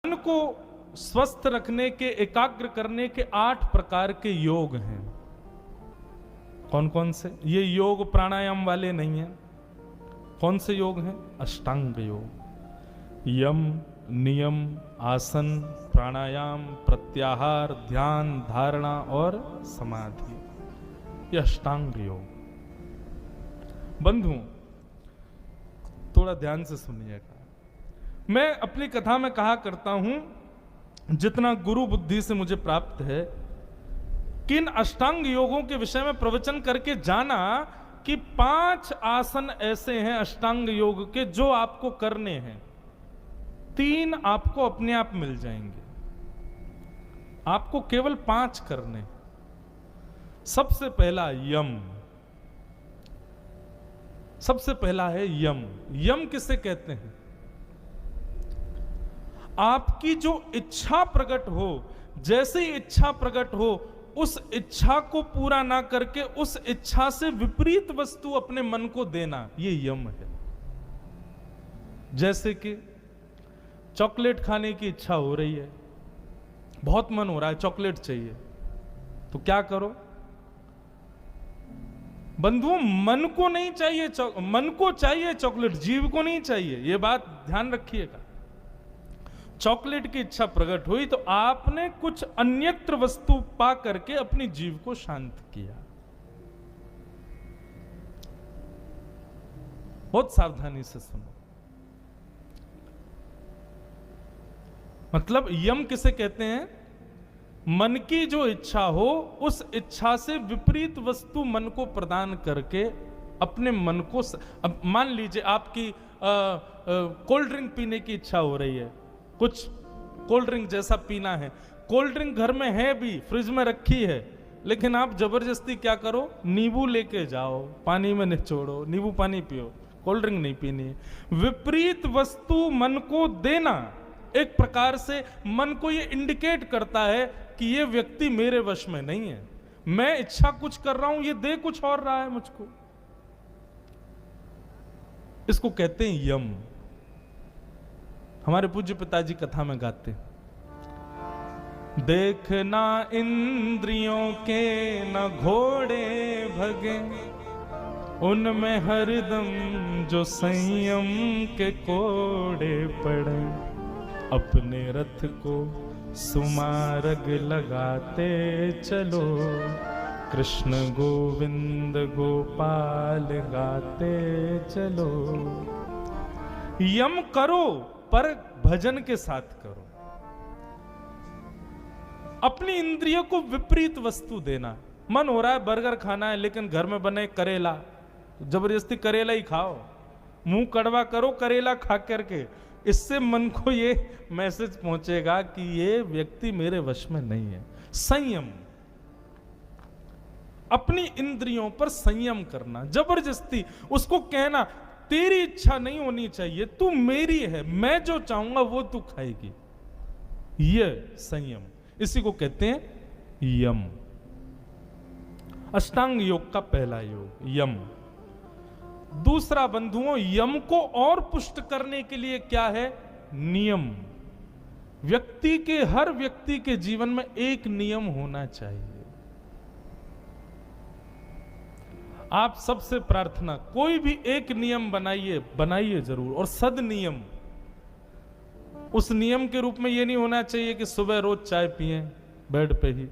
मन को स्वस्थ रखने के, एकाग्र करने के 8 प्रकार के योग हैं। कौन कौन से? ये योग प्राणायाम वाले नहीं हैं। कौन से योग हैं? अष्टांग योग। यम, नियम, आसन, प्राणायाम, प्रत्याहार, ध्यान, धारणा और समाधि, ये अष्टांग योग। बंधुओं, थोड़ा ध्यान से सुनिएगा। मैं अपनी कथा में कहा करता हूं, जितना गुरु बुद्धि से मुझे प्राप्त है, कि इन अष्टांग योगों के विषय में प्रवचन करके जाना कि 5 आसन ऐसे हैं अष्टांग योग के जो आपको करने हैं। 3 आपको अपने आप मिल जाएंगे, आपको केवल 5 करने। सबसे पहला यम, सबसे पहला है यम। यम किसे कहते हैं? आपकी जो इच्छा प्रकट हो, जैसे ही इच्छा प्रकट हो, उस इच्छा को पूरा ना करके उस इच्छा से विपरीत वस्तु अपने मन को देना, ये यम है। जैसे कि चॉकलेट खाने की इच्छा हो रही है, बहुत मन हो रहा है, चॉकलेट चाहिए, तो क्या करो बंधुओं? मन को नहीं चाहिए, मन को चाहिए चॉकलेट, जीव को नहीं चाहिए। यह बात ध्यान रखिएगा। चॉकलेट की इच्छा प्रकट हुई तो आपने कुछ अन्यत्र वस्तु पा करके अपनी जीव को शांत किया। बहुत सावधानी से सुनो। मतलब यम किसे कहते हैं? मन की जो इच्छा हो, उस इच्छा से विपरीत वस्तु मन को प्रदान करके अपने मन को अब मान लीजिए आपकी कोल्ड ड्रिंक पीने की इच्छा हो रही है, कुछ कोल्ड ड्रिंक जैसा पीना है। कोल्ड ड्रिंक घर में है भी, फ्रिज में रखी है, लेकिन आप जबरदस्ती क्या करो? नींबू लेके जाओ, पानी में निचोड़ो, नींबू पानी पियो, कोल्ड ड्रिंक नहीं पीनी है। विपरीत वस्तु मन को देना एक प्रकार से मन को यह इंडिकेट करता है कि यह व्यक्ति मेरे वश में नहीं है। मैं इच्छा कुछ कर रहा हूं, यह दे कुछ और रहा है मुझको। इसको कहते हैं यम। हमारे पूज्य पिताजी कथा में गाते हैं, देखना इंद्रियों के न घोड़े भगे, उनमें हरदम जो संयम के कोड़े पड़े, अपने रथ को सुमार्ग लगाते चलो, कृष्ण गोविंद गोपाल गाते चलो। यम करो पर भजन के साथ करो। अपनी इंद्रियों को विपरीत वस्तु देना। मन हो रहा है बर्गर खाना है, लेकिन घर में बने करेला, जबरदस्ती करेला ही खाओ। मुंह कड़वा करो करेला खा करके, इससे मन को ये मैसेज पहुंचेगा कि ये व्यक्ति मेरे वश में नहीं है। संयम, अपनी इंद्रियों पर संयम करना। जबरदस्ती उसको कहना तेरी इच्छा नहीं होनी चाहिए, तू मेरी है, मैं जो चाहूंगा वो तू खाएगी, ये संयम। इसी को कहते हैं यम। अष्टांग योग का पहला योग यम। दूसरा बंधुओं, यम को और पुष्ट करने के लिए क्या है? नियम। व्यक्ति के, हर व्यक्ति के जीवन में एक नियम होना चाहिए। आप सबसे प्रार्थना, कोई भी एक नियम बनाइए, बनाइए जरूर, और सद नियम। उस नियम के रूप में यह नहीं होना चाहिए कि सुबह रोज चाय पिए बेड पे ही,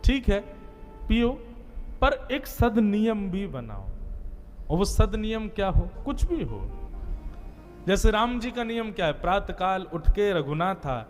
ठीक है पियो, पर एक सद नियम भी बनाओ। और वो सद नियम क्या हो? कुछ भी हो। जैसे राम जी का नियम क्या है? प्रातःकाल उठ के रघुनाथा,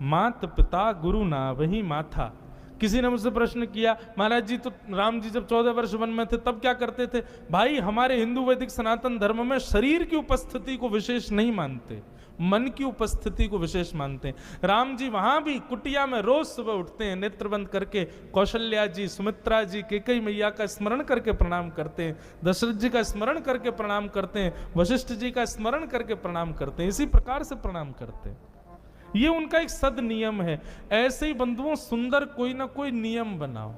मात पिता गुरु ना वही माथा। किसी ने मुझसे प्रश्न किया, महाराज जी तो राम जी जब 14 वर्ष वन में थे तब क्या करते थे? भाई, हमारे हिंदू वैदिक सनातन धर्म में शरीर की उपस्थिति को विशेष नहीं मानते, मन की उपस्थिति को विशेष मानते हैं। राम जी वहां भी कुटिया में रोज सुबह उठते हैं, नेत्र बंद करके कौशल्या जी, सुमित्रा जी, कैकेयी मैया का स्मरण करके प्रणाम करते हैं, दशरथ जी का स्मरण करके प्रणाम करते हैं, वशिष्ठ जी का स्मरण करके प्रणाम करते हैं। इसी प्रकार से प्रणाम करते हैं। ये उनका एक सद नियम है। ऐसे ही बंधुओं, सुंदर कोई ना कोई नियम बनाओ।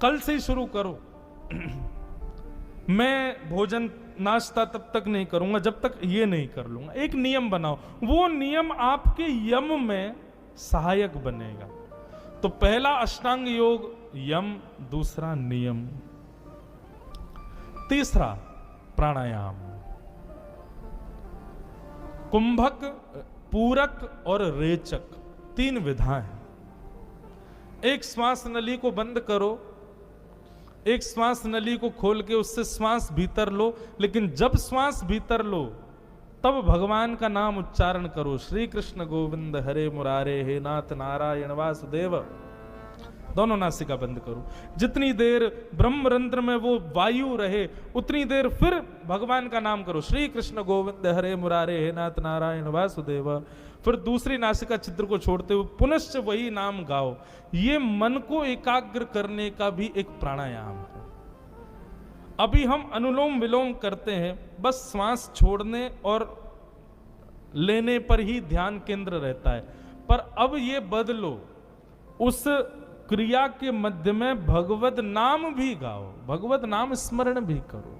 कल से ही शुरू करो। मैं भोजन नाश्ता तब तक नहीं करूंगा जब तक ये नहीं कर लूंगा। एक नियम बनाओ, वो नियम आपके यम में सहायक बनेगा। तो पहला अष्टांग योग यम, दूसरा नियम, तीसरा प्राणायाम। कुंभक, पूरक और रेचक, 3 विधाएं हैं। एक श्वास नली को बंद करो, एक श्वास नली को खोल के उससे श्वास भीतर लो, लेकिन जब श्वास भीतर लो तब भगवान का नाम उच्चारण करो। श्री कृष्ण गोविंद हरे मुरारे, हे नाथ नारायण वासुदेव। दोनों नासिका बंद करो। जितनी देर ब्रह्मरंध्र में वो वायु रहे उतनी देर फिर भगवान का नाम करो। श्री कृष्ण गोविंद हरे मुरारे, हे नाथ नारायण वासुदेव। फिर दूसरी नासिका छिद्र को छोड़ते हुए पुनश्च वही नाम गाओ। ये मन को एकाग्र करने का भी एक प्राणायाम है। अभी हम अनुलोम विलोम करते हैं, बस श्वास छोड़ने और लेने पर ही ध्यान केंद्र रहता है। पर अब ये बदलो, उस क्रिया के मध्य में भगवत नाम भी गाओ, भगवत नाम स्मरण भी करो।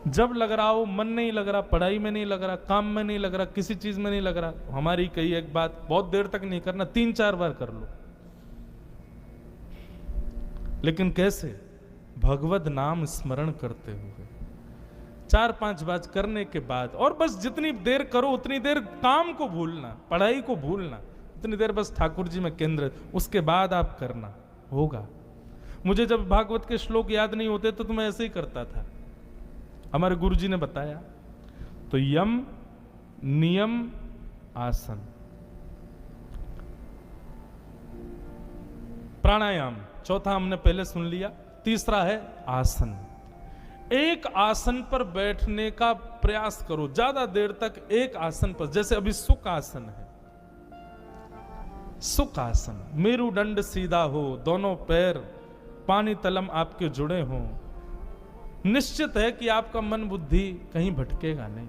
जब लग रहा हो, मन नहीं लग रहा, पढ़ाई में नहीं लग रहा, काम में नहीं लग रहा, किसी चीज में नहीं लग रहा, हमारी कही एक बात, बहुत देर तक नहीं करना, 3-4 बार कर लो। लेकिन कैसे? भगवत नाम स्मरण करते हुए 4-5 बार करने के बाद, और बस जितनी देर करो उतनी देर काम को भूलना, पढ़ाई को भूलना, उतनी देर बस ठाकुर जी में केंद्रित, उसके बाद आप करना होगा। मुझे जब भागवत के श्लोक याद नहीं होते तो मैं ऐसे ही करता था, हमारे गुरुजी ने बताया। तो यम, नियम, आसन, प्राणायाम चौथा हमने पहले सुन लिया। तीसरा है आसन। एक आसन पर बैठने का प्रयास करो, ज्यादा देर तक एक आसन पर। जैसे अभी सुख आसन है, सुख आसन, मेरुदंड सीधा हो, दोनों पैर पानी तलम आपके जुड़े हों, निश्चित है कि आपका मन बुद्धि कहीं भटकेगा नहीं।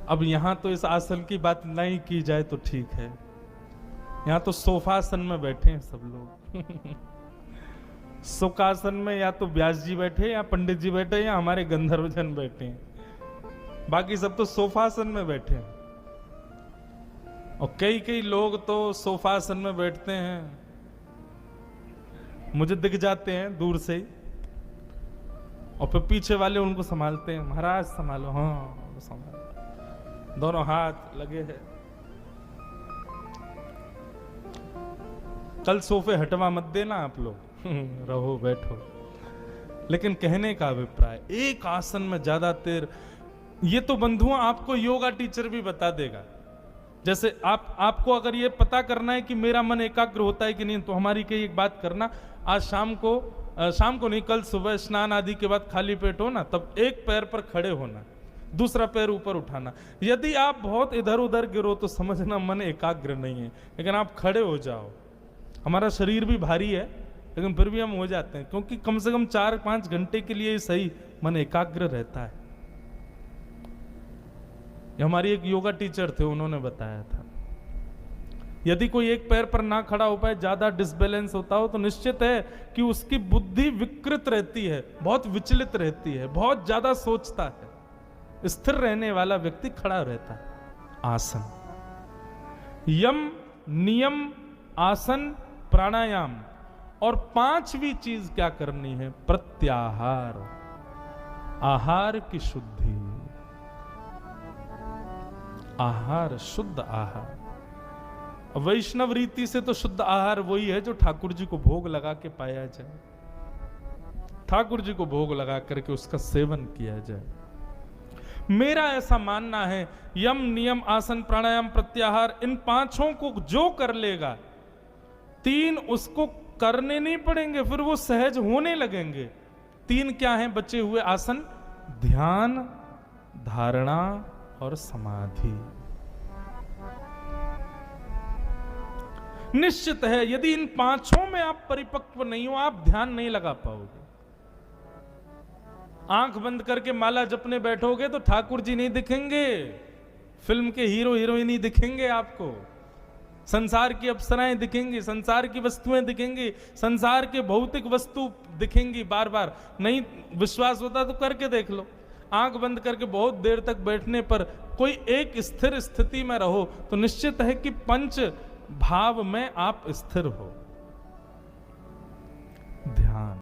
अब यहां तो इस आसन की बात नहीं की जाए तो ठीक है, यहां तो सोफासन में बैठे हैं सब लोग। सुखासन में या तो व्यास जी बैठे, या पंडित जी बैठे, या हमारे गंधर्वजन बैठे हैं। बाकी सब तो सोफासन में बैठे हैं। और कई लोग तो सोफासन में बैठते हैं, मुझे दिख जाते हैं दूर से ही, और फिर पीछे वाले उनको संभालते हैं, महाराज संभालो, हाँ संभालो, दोनों हाथ लगे हैं। कल सोफे हटवा मत देना आप लोग, रहो बैठो। लेकिन कहने का अभिप्राय, एक आसन में ज्यादा देर, ये तो बंधुओं आपको योगा टीचर भी बता देगा। जैसे आपको अगर ये पता करना है कि मेरा मन एकाग्र होता है कि नहीं, तो हमारी कई एक बात करना, आज शाम को नहीं, कल सुबह स्नान आदि के बाद खाली पेट हो ना, तब एक पैर पर खड़े होना, दूसरा पैर ऊपर उठाना। यदि आप बहुत इधर उधर गिरो तो समझना मन एकाग्र नहीं है। लेकिन आप खड़े हो जाओ, हमारा शरीर भी भारी है लेकिन फिर भी हम हो जाते हैं, क्योंकि कम से कम 4-5 घंटे के लिए सही मन एकाग्र रहता है। ये हमारी एक योगा टीचर थे, उन्होंने बताया था। यदि कोई एक पैर पर ना खड़ा हो पाए, ज्यादा डिसबैलेंस होता हो, तो निश्चित है कि उसकी बुद्धि विकृत रहती है, बहुत विचलित रहती है, बहुत ज्यादा सोचता है। स्थिर रहने वाला व्यक्ति खड़ा रहता है। आसन, यम, नियम, आसन, प्राणायाम, और 5वीं चीज क्या करनी है? प्रत्याहार, आहार की शुद्धि। आहार, शुद्ध आहार। वैष्णव रीति से तो शुद्ध आहार वही है जो ठाकुर जी को भोग लगा के पाया जाए, ठाकुर जी को भोग लगा करके उसका सेवन किया जाए। मेरा ऐसा मानना है, यम, नियम, आसन, प्राणायाम, प्रत्याहार, इन 5 को जो कर लेगा, 3 उसको करने नहीं पड़ेंगे, फिर वो सहज होने लगेंगे। 3 क्या हैं बचे हुए आसन? ध्यान, धारणा और समाधि। निश्चित है यदि इन 5 में आप परिपक्व नहीं हो, आप ध्यान नहीं लगा पाओगे। आंख बंद करके माला जपने बैठोगे तो ठाकुर जी नहीं दिखेंगे, फिल्म के हीरो हीरोइन ही दिखेंगे आपको। संसार की अप्सराएं दिखेंगी, संसार की वस्तुएं दिखेंगी, संसार के भौतिक वस्तु दिखेंगी बार बार। नहीं विश्वास होता तो करके देख लो। आंख बंद करके बहुत देर तक बैठने पर कोई एक स्थिर स्थिति में रहो तो निश्चित है कि पंच भाव में आप स्थिर हो। ध्यान।